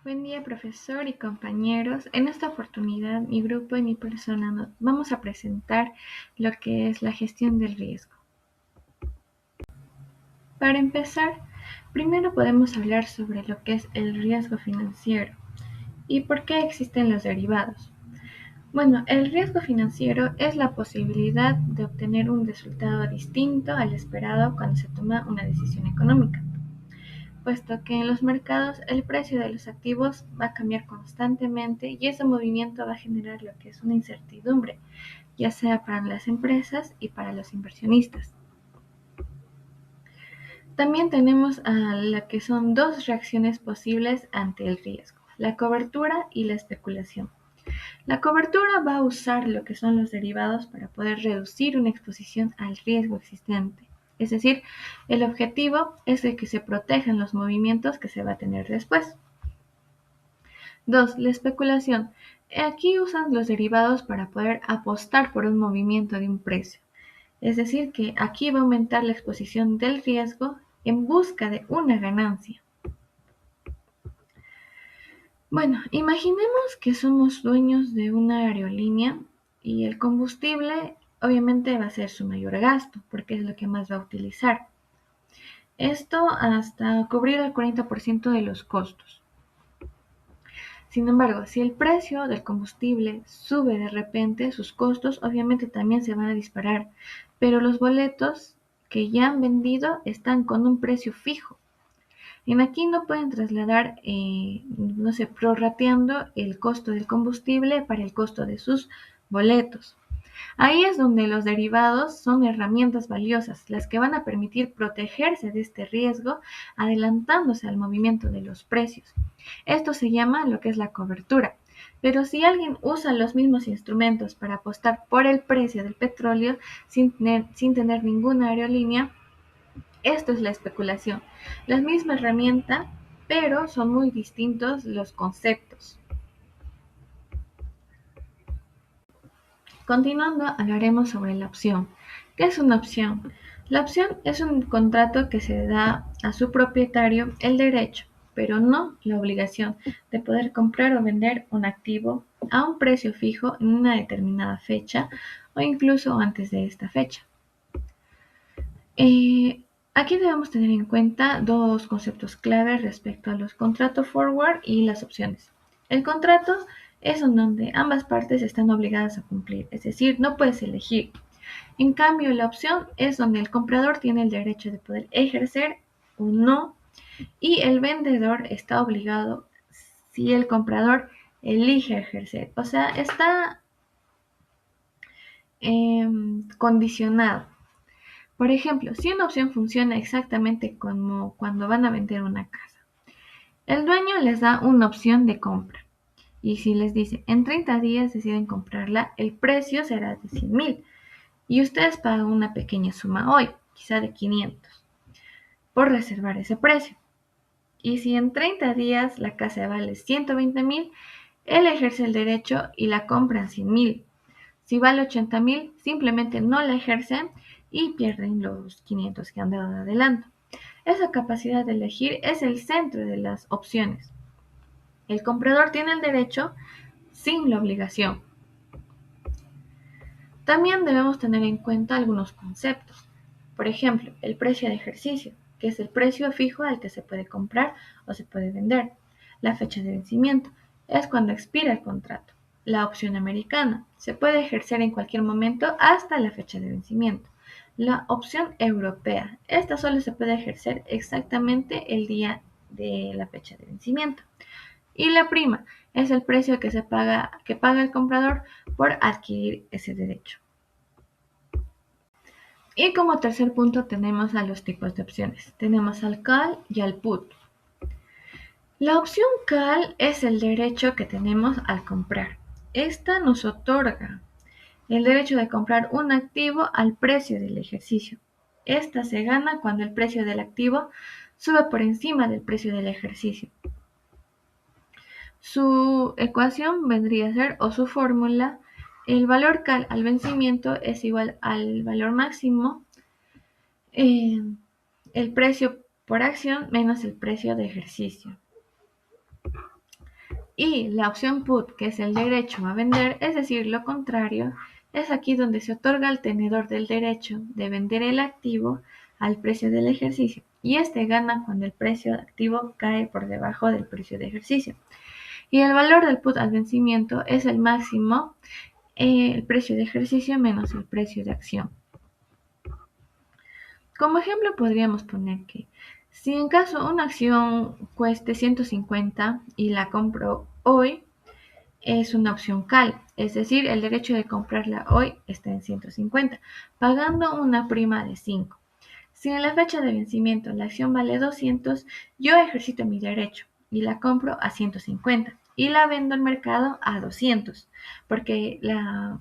Buen día, profesor y compañeros. En esta oportunidad, mi grupo y mi persona vamos a presentar lo que es la gestión del riesgo. Para empezar, primero podemos hablar sobre lo que es el riesgo financiero y por qué existen los derivados. Bueno, el riesgo financiero es la posibilidad de obtener un resultado distinto al esperado cuando se toma una decisión económica, puesto que en los mercados el precio de los activos va a cambiar constantemente y ese movimiento va a generar lo que es una incertidumbre, ya sea para las empresas y para los inversionistas. También tenemos a la que son dos reacciones posibles ante el riesgo, la cobertura y la especulación. La cobertura va a usar lo que son los derivados para poder reducir una exposición al riesgo existente. Es decir, el objetivo es el que se protejan los movimientos que se va a tener después. 2. La especulación. Aquí usan los derivados para poder apostar por un movimiento de un precio. Es decir, que aquí va a aumentar la exposición del riesgo en busca de una ganancia. Bueno, imaginemos que somos dueños de una aerolínea y el combustible obviamente va a ser su mayor gasto porque es lo que más va a utilizar. Esto hasta cubrir el 40% de los costos. Sin embargo, si el precio del combustible sube de repente, sus costos obviamente también se van a disparar, pero los boletos que ya han vendido están con un precio fijo. En aquí no pueden trasladar, prorrateando el costo del combustible para el costo de sus boletos. Ahí es donde los derivados son herramientas valiosas, las que van a permitir protegerse de este riesgo adelantándose al movimiento de los precios. Esto se llama lo que es la cobertura. Pero si alguien usa los mismos instrumentos para apostar por el precio del petróleo sin tener ninguna aerolínea, esto es la especulación. La misma herramienta, pero son muy distintos los conceptos. Continuando, hablaremos sobre la opción. ¿Qué es una opción? La opción es un contrato que se da a su propietario el derecho, pero no la obligación, de poder comprar o vender un activo a un precio fijo en una determinada fecha o incluso antes de esta fecha. Aquí debemos tener en cuenta dos conceptos claves respecto a los contratos forward y las opciones. El contrato es en donde ambas partes están obligadas a cumplir, es decir, no puedes elegir. En cambio, la opción es donde el comprador tiene el derecho de poder ejercer o no, y el vendedor está obligado si el comprador elige ejercer. O sea, está condicionado. Por ejemplo, si una opción funciona exactamente como cuando van a vender una casa, el dueño les da una opción de compra y si les dice en 30 días deciden comprarla, el precio será de 100,000 y ustedes pagan una pequeña suma hoy, quizá de 500, por reservar ese precio. Y si en 30 días la casa vale 120,000, él ejerce el derecho y la compra en 100,000. Si vale 80,000, simplemente no la ejercen y pierden los 500 que han dado de adelanto. Esa capacidad de elegir es el centro de las opciones. El comprador tiene el derecho sin la obligación. También debemos tener en cuenta algunos conceptos. Por ejemplo, el precio de ejercicio, que es el precio fijo al que se puede comprar o se puede vender. La fecha de vencimiento es cuando expira el contrato. La opción americana se puede ejercer en cualquier momento hasta la fecha de vencimiento. La opción europea, esta solo se puede ejercer exactamente el día de la fecha de vencimiento. Y la prima es el precio que paga el comprador por adquirir ese derecho. Y como tercer punto tenemos a los tipos de opciones. Tenemos al call y al put. La opción call es el derecho que tenemos al comprar. Esta nos otorga el derecho de comprar un activo al precio del ejercicio. Esta se gana cuando el precio del activo sube por encima del precio del ejercicio. Su ecuación vendría a ser, o su fórmula, el valor call al vencimiento es igual al valor máximo, el precio por acción menos el precio de ejercicio. Y la opción put, que es el derecho a vender, es decir, lo contrario, es aquí donde se otorga al tenedor del derecho de vender el activo al precio del ejercicio. Y este gana cuando el precio de activo cae por debajo del precio de ejercicio. Y el valor del put al vencimiento es el máximo, el precio de ejercicio menos el precio de acción. Como ejemplo podríamos poner que si en caso una acción cueste 150 y la compro hoy, es una opción CAL, es decir, el derecho de comprarla hoy está en 150, pagando una prima de 5. Si en la fecha de vencimiento la acción vale 200, yo ejercito mi derecho y la compro a 150 y la vendo al mercado a 200, porque la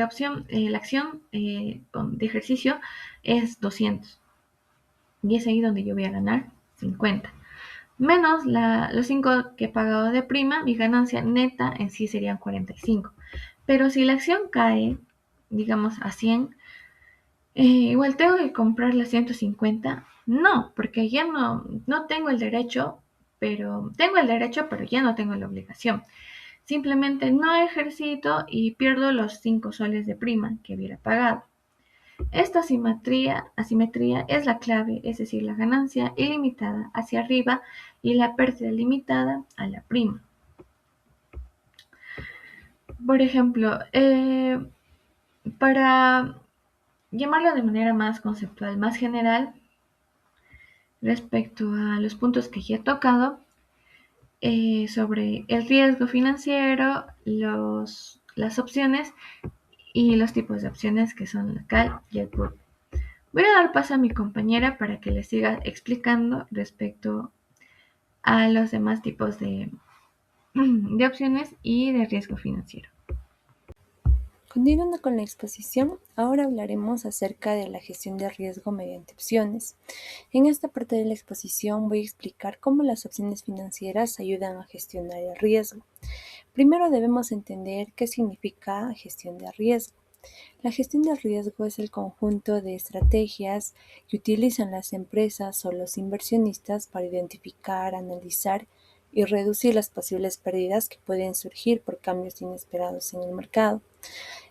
acción de ejercicio es 200 y es ahí donde yo voy a ganar 50. Menos los 5 que he pagado de prima, mi ganancia neta en sí serían 45. Pero si la acción cae, digamos a 100, igual tengo que comprar las 150. No, porque ya no tengo el derecho, pero tengo el derecho, pero ya no tengo la obligación. Simplemente no ejercito y pierdo los 5 soles de prima que hubiera pagado. Esta asimetría es la clave, es decir, la ganancia ilimitada hacia arriba y la pérdida limitada a la prima. Por ejemplo, para llamarlo de manera más conceptual, más general, respecto a los puntos que ya he tocado, sobre el riesgo financiero, las opciones y los tipos de opciones que son la call y el put. Voy a dar paso a mi compañera para que les siga explicando respecto a los demás tipos de opciones y de riesgo financiero. Continuando con la exposición, ahora hablaremos acerca de la gestión de riesgo mediante opciones. En esta parte de la exposición voy a explicar cómo las opciones financieras ayudan a gestionar el riesgo. Primero debemos entender qué significa gestión de riesgo. La gestión de riesgo es el conjunto de estrategias que utilizan las empresas o los inversionistas para identificar, analizar y reducir las posibles pérdidas que pueden surgir por cambios inesperados en el mercado.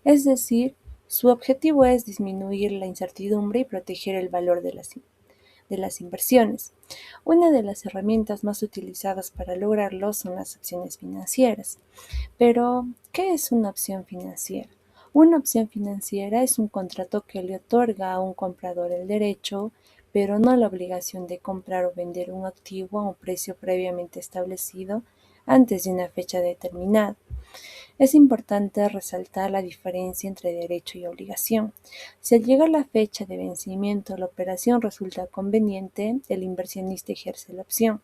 Es decir, su objetivo es disminuir la incertidumbre y proteger el valor de las inversiones. Una de las herramientas más utilizadas para lograrlo son las opciones financieras. Pero, ¿qué es una opción financiera? Una opción financiera es un contrato que le otorga a un comprador el derecho, pero no la obligación de comprar o vender un activo a un precio previamente establecido antes de una fecha determinada. Es importante resaltar la diferencia entre derecho y obligación. Si al llegar la fecha de vencimiento la operación resulta conveniente, el inversionista ejerce la opción,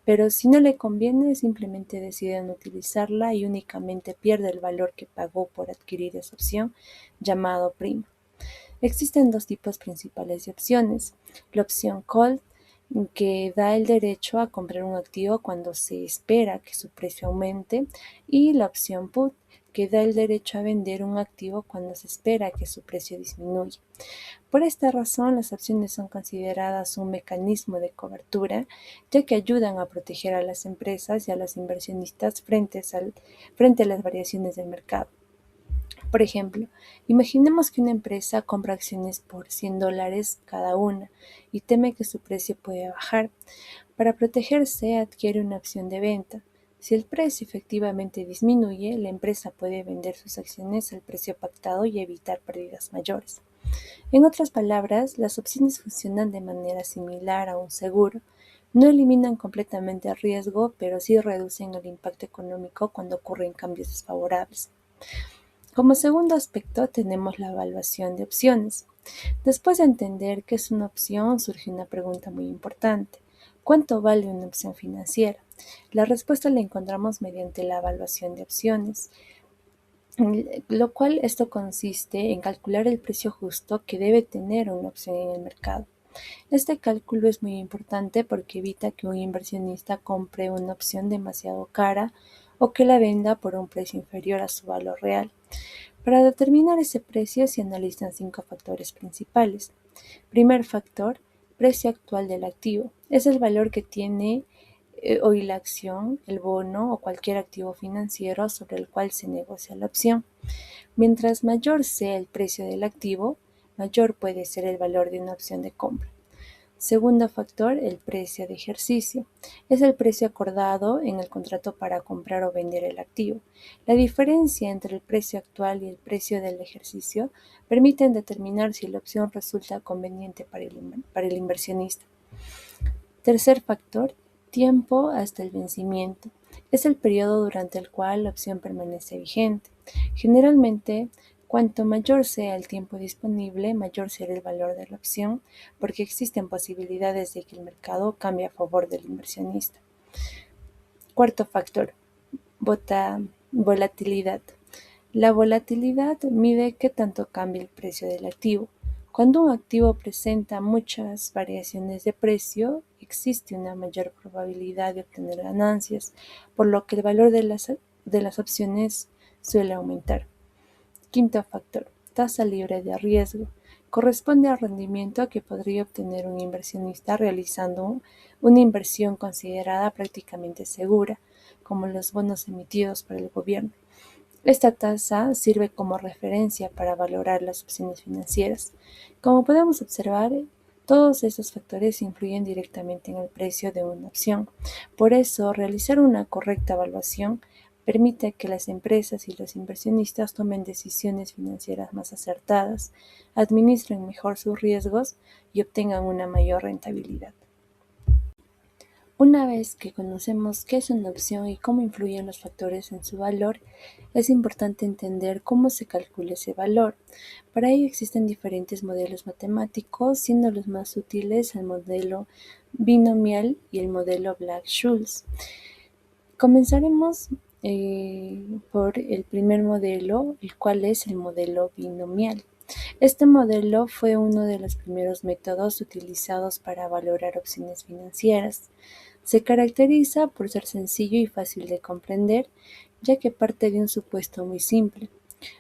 pero si no le conviene, simplemente decide no utilizarla y únicamente pierde el valor que pagó por adquirir esa opción, llamado prima. Existen dos tipos principales de opciones: la opción call, que da el derecho a comprar un activo cuando se espera que su precio aumente, y la opción put, que da el derecho a vender un activo cuando se espera que su precio disminuya. Por esta razón, las opciones son consideradas un mecanismo de cobertura, ya que ayudan a proteger a las empresas y a los inversionistas frente a las variaciones del mercado. Por ejemplo, imaginemos que una empresa compra acciones por $100 cada una y teme que su precio puede bajar. Para protegerse, adquiere una opción de venta. Si el precio efectivamente disminuye, la empresa puede vender sus acciones al precio pactado y evitar pérdidas mayores. En otras palabras, las opciones funcionan de manera similar a un seguro. No eliminan completamente el riesgo, pero sí reducen el impacto económico cuando ocurren cambios desfavorables. Como segundo aspecto tenemos la evaluación de opciones. Después de entender qué es una opción, surge una pregunta muy importante: ¿cuánto vale una opción financiera? La respuesta la encontramos mediante la evaluación de opciones, lo cual esto consiste en calcular el precio justo que debe tener una opción en el mercado. Este cálculo es muy importante porque evita que un inversionista compre una opción demasiado cara o que la venda por un precio inferior a su valor real. Para determinar ese precio se analizan 5 factores principales. Primer factor: precio actual del activo. Es el valor que tiene hoy la acción, el bono o cualquier activo financiero sobre el cual se negocia la opción. Mientras mayor sea el precio del activo, mayor puede ser el valor de una opción de compra. Segundo factor, el precio de ejercicio. Es el precio acordado en el contrato para comprar o vender el activo. La diferencia entre el precio actual y el precio del ejercicio permiten determinar si la opción resulta conveniente para el inversionista. Tercer factor, tiempo hasta el vencimiento. Es el periodo durante el cual la opción permanece vigente. Generalmente, cuanto mayor sea el tiempo disponible, mayor será el valor de la opción, porque existen posibilidades de que el mercado cambie a favor del inversionista. Cuarto factor, volatilidad. La volatilidad mide qué tanto cambia el precio del activo. Cuando un activo presenta muchas variaciones de precio, existe una mayor probabilidad de obtener ganancias, por lo que el valor de las opciones suele aumentar. Quinto factor, tasa libre de riesgo. Corresponde al rendimiento que podría obtener un inversionista realizando una inversión considerada prácticamente segura, como los bonos emitidos por el gobierno. Esta tasa sirve como referencia para valorar las opciones financieras. Como podemos observar, todos estos factores influyen directamente en el precio de una opción. Por eso, realizar una correcta evaluación permite que las empresas y los inversionistas tomen decisiones financieras más acertadas, administren mejor sus riesgos y obtengan una mayor rentabilidad. Una vez que conocemos qué es una opción y cómo influyen los factores en su valor, es importante entender cómo se calcula ese valor. Para ello existen diferentes modelos matemáticos, siendo los más útiles el modelo binomial y el modelo Black-Scholes. Comenzaremos por el primer modelo, el cual es el modelo binomial. Este modelo fue uno de los primeros métodos utilizados para valorar opciones financieras. Se caracteriza por ser sencillo y fácil de comprender, ya que parte de un supuesto muy simple.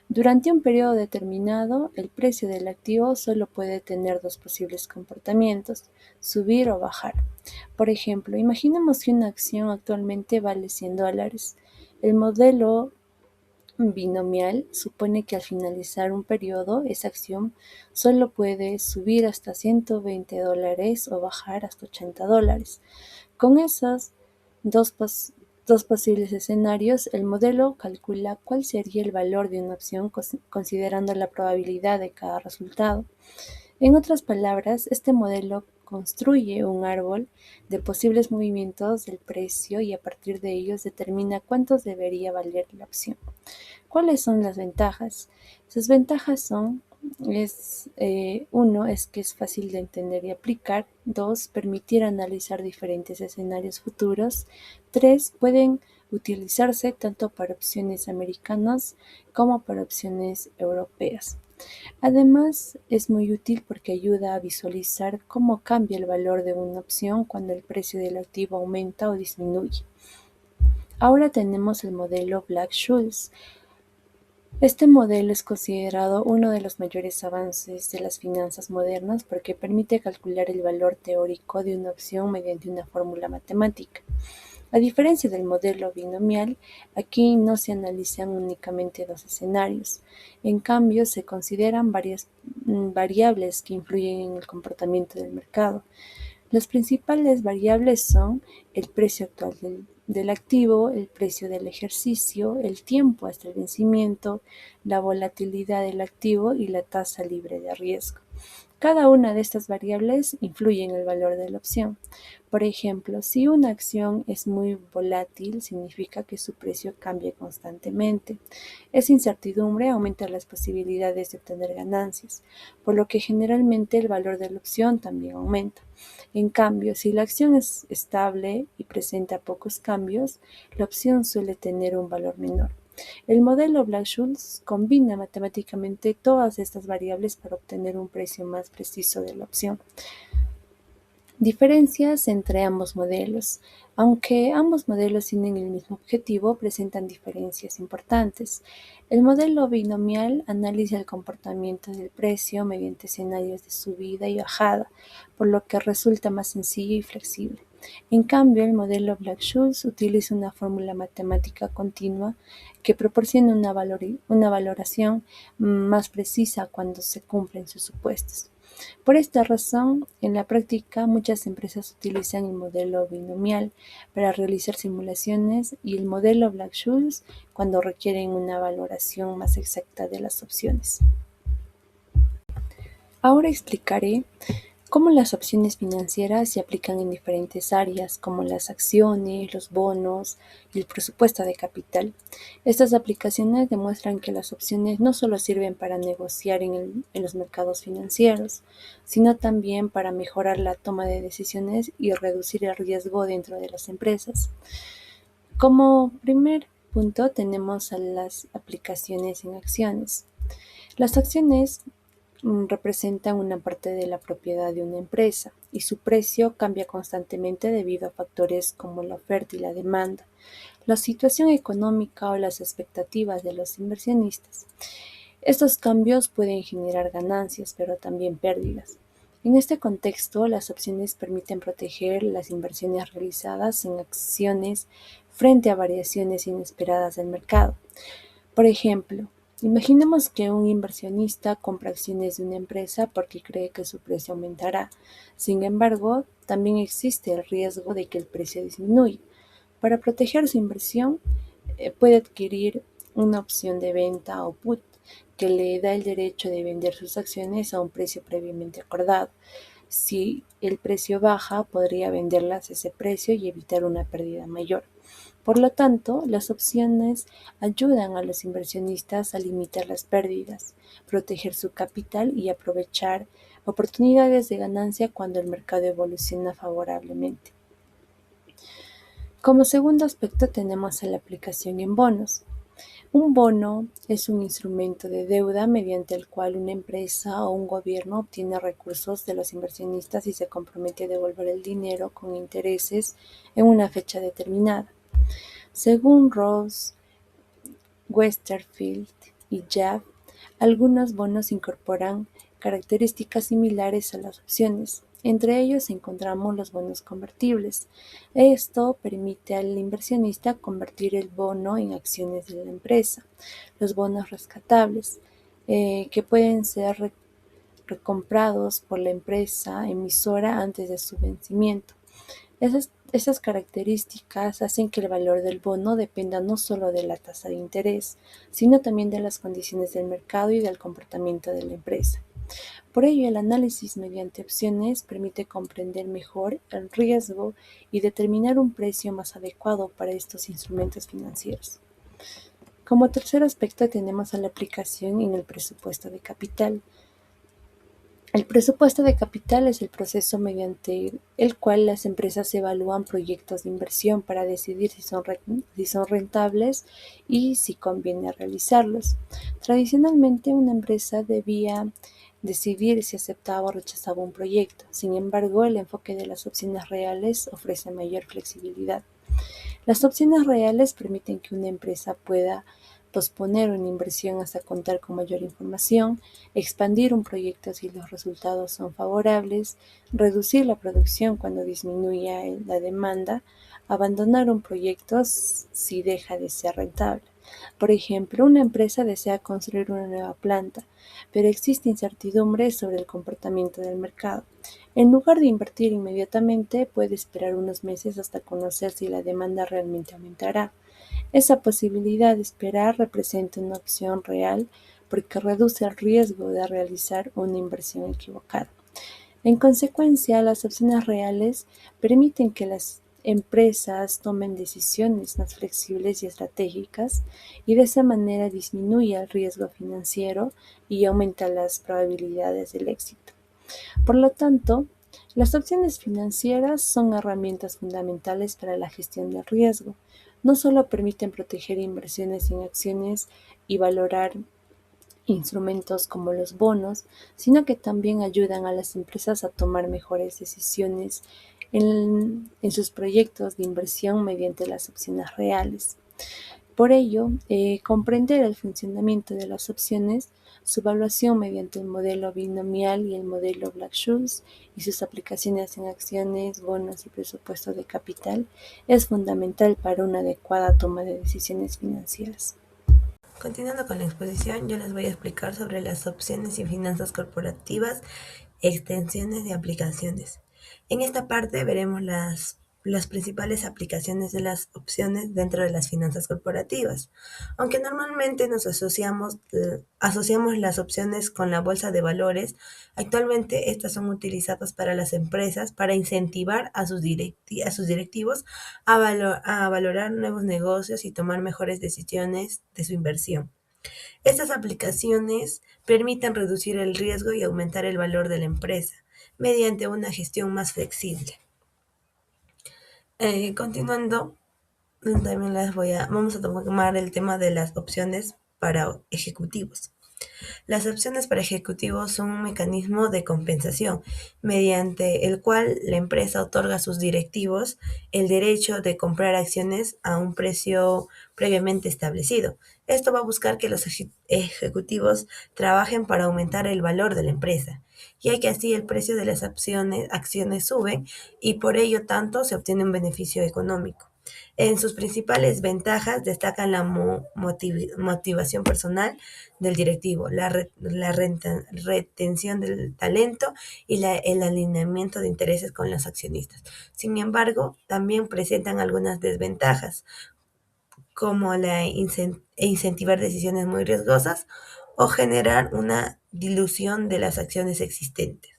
Durante un periodo determinado, el precio del activo solo puede tener dos posibles comportamientos: subir o bajar. Por ejemplo, imaginemos que una acción actualmente vale $100. El modelo binomial supone que al finalizar un periodo, esa acción solo puede subir hasta $120 o bajar hasta $80. Con esos dos posibles escenarios, el modelo calcula cuál sería el valor de una opción considerando la probabilidad de cada resultado. En otras palabras, este modelo construye un árbol de posibles movimientos del precio y a partir de ellos determina cuánto debería valer la opción. ¿Cuáles son las ventajas? Sus ventajas son, uno, es que es fácil de entender y aplicar. Dos, permitir analizar diferentes escenarios futuros. Tres, pueden utilizarse tanto para opciones americanas como para opciones europeas. Además, es muy útil porque ayuda a visualizar cómo cambia el valor de una opción cuando el precio del activo aumenta o disminuye. Ahora tenemos el modelo Black-Scholes. Este modelo es considerado uno de los mayores avances de las finanzas modernas porque permite calcular el valor teórico de una opción mediante una fórmula matemática. A diferencia del modelo binomial, aquí no se analizan únicamente dos escenarios. En cambio, se consideran varias variables que influyen en el comportamiento del mercado. Las principales variables son el precio actual del activo, el precio del ejercicio, el tiempo hasta el vencimiento, la volatilidad del activo y la tasa libre de riesgo. Cada una de estas variables influye en el valor de la opción. Por ejemplo, si una acción es muy volátil, significa que su precio cambia constantemente. Esa incertidumbre aumenta las posibilidades de obtener ganancias, por lo que generalmente el valor de la opción también aumenta. En cambio, si la acción es estable y presenta pocos cambios, la opción suele tener un valor menor. El modelo Black-Scholes combina matemáticamente todas estas variables para obtener un precio más preciso de la opción. Diferencias entre ambos modelos. Aunque ambos modelos tienen el mismo objetivo, presentan diferencias importantes. El modelo binomial analiza el comportamiento del precio mediante escenarios de subida y bajada, por lo que resulta más sencillo y flexible. En cambio, el modelo Black-Scholes utiliza una fórmula matemática continua que proporciona una valoración más precisa cuando se cumplen sus supuestos. Por esta razón, en la práctica, muchas empresas utilizan el modelo binomial para realizar simulaciones y el modelo Black-Scholes cuando requieren una valoración más exacta de las opciones. Ahora explicaré cómo las opciones financieras se aplican en diferentes áreas, como las acciones, los bonos y el presupuesto de capital. Estas aplicaciones demuestran que las opciones no solo sirven para negociar en los mercados financieros, sino también para mejorar la toma de decisiones y reducir el riesgo dentro de las empresas. Como primer punto tenemos a las aplicaciones en acciones. Las acciones representan una parte de la propiedad de una empresa y su precio cambia constantemente debido a factores como la oferta y la demanda, la situación económica o las expectativas de los inversionistas. Estos cambios pueden generar ganancias, pero también pérdidas. En este contexto, las opciones permiten proteger las inversiones realizadas en acciones frente a variaciones inesperadas del mercado. Por ejemplo, imaginemos que un inversionista compra acciones de una empresa porque cree que su precio aumentará. Sin embargo, también existe el riesgo de que el precio disminuya. Para proteger su inversión, puede adquirir una opción de venta o put que le da el derecho de vender sus acciones a un precio previamente acordado. Si el precio baja, podría venderlas a ese precio y evitar una pérdida mayor. Por lo tanto, las opciones ayudan a los inversionistas a limitar las pérdidas, proteger su capital y aprovechar oportunidades de ganancia cuando el mercado evoluciona favorablemente. Como segundo aspecto tenemos a la aplicación en bonos. Un bono es un instrumento de deuda mediante el cual una empresa o un gobierno obtiene recursos de los inversionistas y se compromete a devolver el dinero con intereses en una fecha determinada. Según Ross, Westerfield y Jaff, algunos bonos incorporan características similares a las opciones. Entre ellos encontramos los bonos convertibles. Esto permite al inversionista convertir el bono en acciones de la empresa. Los bonos rescatables, que pueden ser recomprados por la empresa emisora antes de su vencimiento. Esas características hacen que el valor del bono dependa no solo de la tasa de interés, sino también de las condiciones del mercado y del comportamiento de la empresa. Por ello, el análisis mediante opciones permite comprender mejor el riesgo y determinar un precio más adecuado para estos instrumentos financieros. Como tercer aspecto tenemos a la aplicación en el presupuesto de capital. El presupuesto de capital es el proceso mediante el cual las empresas evalúan proyectos de inversión para decidir si son rentables y si conviene realizarlos. Tradicionalmente, una empresa debía decidir si aceptaba o rechazaba un proyecto. Sin embargo, el enfoque de las opciones reales ofrece mayor flexibilidad. Las opciones reales permiten que una empresa pueda posponer una inversión hasta contar con mayor información, expandir un proyecto si los resultados son favorables, reducir la producción cuando disminuya la demanda, abandonar un proyecto si deja de ser rentable. Por ejemplo, una empresa desea construir una nueva planta, pero existe incertidumbre sobre el comportamiento del mercado. En lugar de invertir inmediatamente, puede esperar unos meses hasta conocer si la demanda realmente aumentará. Esa posibilidad de esperar representa una opción real porque reduce el riesgo de realizar una inversión equivocada. En consecuencia, las opciones reales permiten que las empresas tomen decisiones más flexibles y estratégicas y de esa manera disminuye el riesgo financiero y aumenta las probabilidades del éxito. Por lo tanto, las opciones financieras son herramientas fundamentales para la gestión del riesgo. No solo permiten proteger inversiones en acciones y valorar instrumentos como los bonos, sino que también ayudan a las empresas a tomar mejores decisiones en sus proyectos de inversión mediante las opciones reales. Por ello, comprender el funcionamiento de las opciones su evaluación mediante el modelo binomial y el modelo Black-Scholes y sus aplicaciones en acciones, bonos y presupuesto de capital es fundamental para una adecuada toma de decisiones financieras. Continuando con la exposición, yo les voy a explicar sobre las opciones y finanzas corporativas, extensiones y aplicaciones. En esta parte veremos las principales aplicaciones de las opciones dentro de las finanzas corporativas. Aunque normalmente nos asociamos las opciones con la bolsa de valores, actualmente estas son utilizadas para las empresas para incentivar a sus directivos a valorar nuevos negocios y tomar mejores decisiones de su inversión. Estas aplicaciones permiten reducir el riesgo y aumentar el valor de la empresa mediante una gestión más flexible. Continuando, también vamos a tomar el tema de las opciones para ejecutivos. Las opciones para ejecutivos son un mecanismo de compensación mediante el cual la empresa otorga a sus directivos el derecho de comprar acciones a un precio previamente establecido. Esto va a buscar que los ejecutivos trabajen para aumentar el valor de la empresa, ya que así el precio de las acciones sube y por ello tanto se obtiene un beneficio económico. En sus principales ventajas destacan la motivación personal del directivo, la retención del talento y el alineamiento de intereses con los accionistas. Sin embargo, también presentan algunas desventajas, como incentivar decisiones muy riesgosas o generar una dilución de las acciones existentes.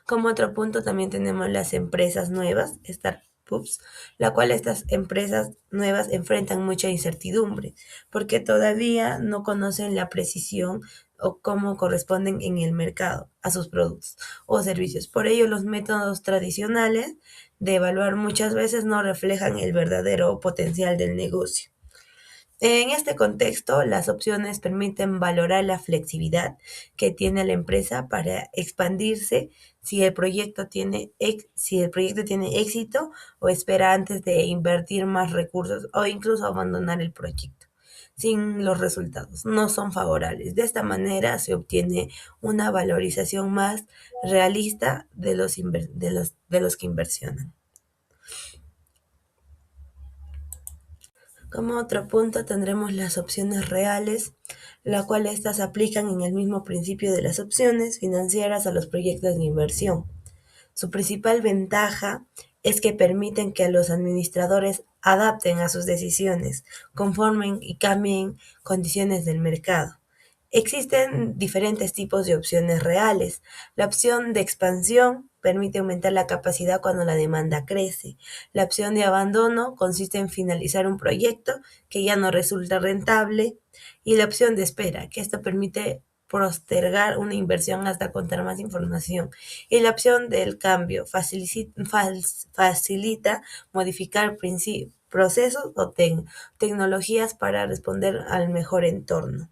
Como otro punto también tenemos las empresas nuevas, startups, la cual estas empresas nuevas enfrentan mucha incertidumbre porque todavía no conocen la precisión o cómo corresponden en el mercado a sus productos o servicios. Por ello, los métodos tradicionales de evaluar muchas veces no reflejan el verdadero potencial del negocio. En este contexto, las opciones permiten valorar la flexibilidad que tiene la empresa para expandirse si el proyecto tiene éxito o espera antes de invertir más recursos o incluso abandonar el proyecto sin los resultados no son favorables. De esta manera se obtiene una valorización más realista de los que inversionan. Como otro punto tendremos las opciones reales, la cual estas aplican en el mismo principio de las opciones financieras a los proyectos de inversión. Su principal ventaja es que permiten que los administradores adapten a sus decisiones, conformen y cambien condiciones del mercado. Existen diferentes tipos de opciones reales. La opción de expansión permite aumentar la capacidad cuando la demanda crece. La opción de abandono consiste en finalizar un proyecto que ya no resulta rentable. Y la opción de espera, que esto permite postergar una inversión hasta contar más información. Y la opción del cambio facilita modificar procesos o tecnologías para responder al mejor entorno.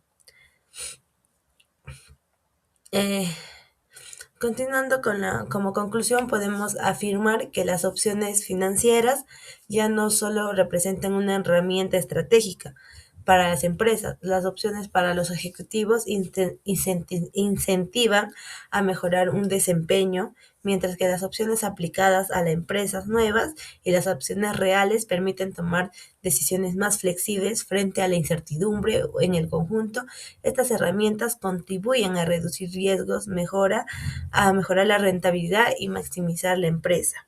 Continuando como conclusión, podemos afirmar que las opciones financieras ya no solo representan una herramienta estratégica para las empresas, las opciones para los ejecutivos incentivan a mejorar un desempeño, mientras que las opciones aplicadas a las empresas nuevas y las opciones reales permiten tomar decisiones más flexibles frente a la incertidumbre. En el conjunto, estas herramientas contribuyen a reducir riesgos, a mejorar la rentabilidad y maximizar la empresa.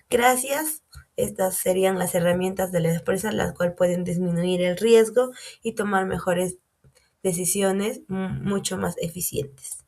Gracias. Estas serían las herramientas de la empresa, las cuales pueden disminuir el riesgo y tomar mejores decisiones mucho más eficientes.